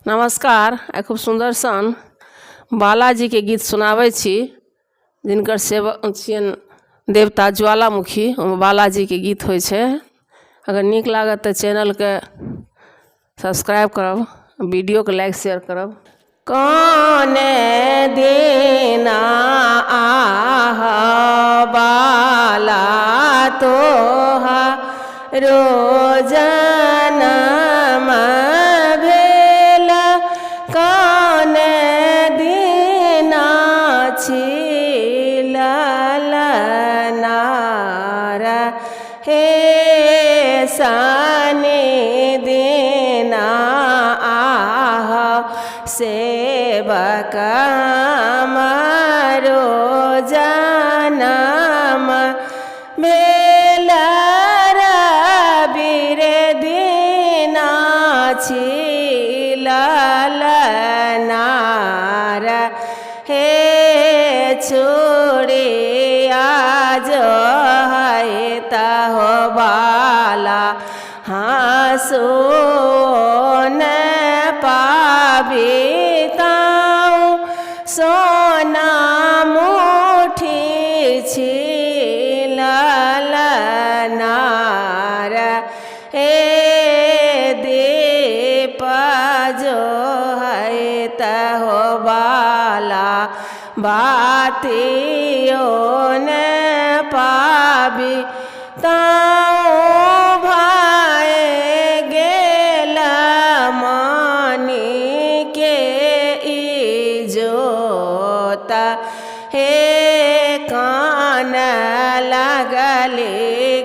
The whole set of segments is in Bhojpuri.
नमस्कार। आई खूब सुंदर सन बालाजी के गीत सुनावे छी, जिनकर सेवक छियन देवता ज्वालामुखी। बालाजी के गीत होय छे। अगर नीक लागत तो चैनल के सब्सक्राइब करब, वीडियो के लाइक शेयर करब। कौन देना आह बाला तोहा रोजाना कौन दीना छिलनारा हे साने दीना आह सेवक मारो जनम बेला बीर दीना छिलनारा हे छोड़े आज है तहो बाला हाँसो न पाबिताऊँ सोना मुठी छिलनारा हे दीप जो है तहो बाला बातियों न पाबी ताऊँ भाई गेला मानी के इजोता हे कान लगली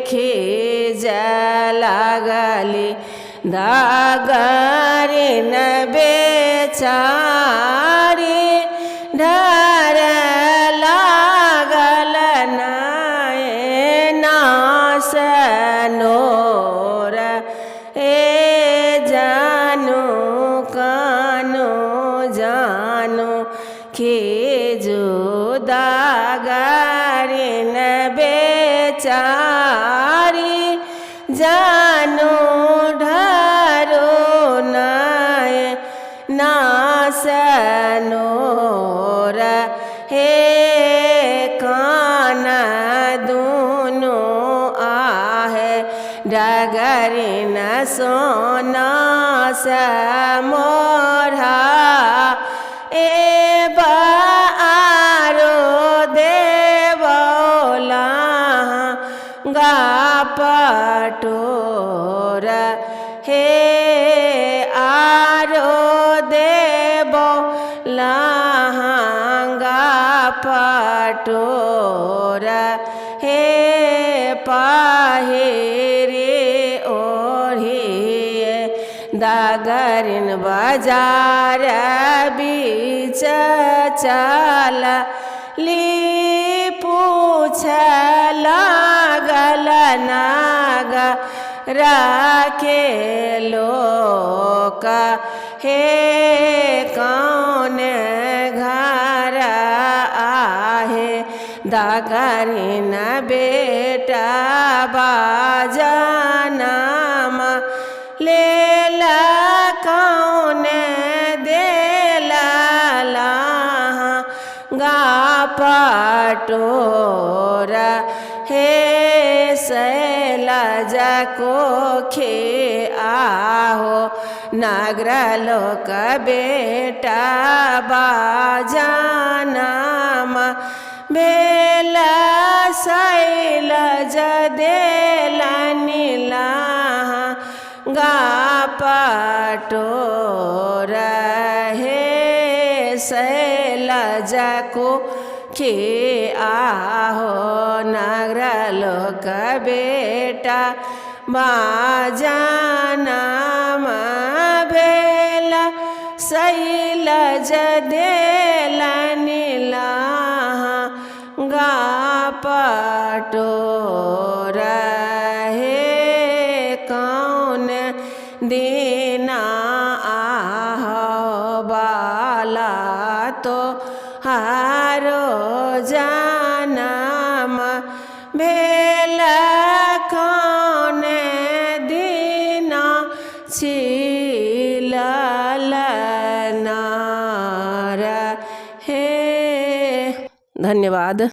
खीज लगली दागरिन बेचारी डर लागल नासनोर ए जानू कानू जानू खीजू दागरिन बेचारी जानू ढरो नाय नासनोर हे कान दूनो आहे डगरिन सोना समोरा ए बारो देवला गा पटोर हे आरो देवो लहंगा पटोर हे पाहिरे ओढ़िए दागरिन बाजार बीच चल ली पूछ लागल नाग राखे लोक हे कौन घर आहे दागरिन बेटा बाजनाम लेला कौन देला गा पटोर हे शैलज को खे आहो नागर लोक बेटा बाजनाम बेला शैलज देला नीला गा पटोर हे शैलज को खे आहो नागर लोक बेटा बाजनाम बेला शैलज देला नीला गा पटोर हे कौन दीना आह बाला तो हारो जानम भेला कौन दीना छिलला हे। धन्यवाद।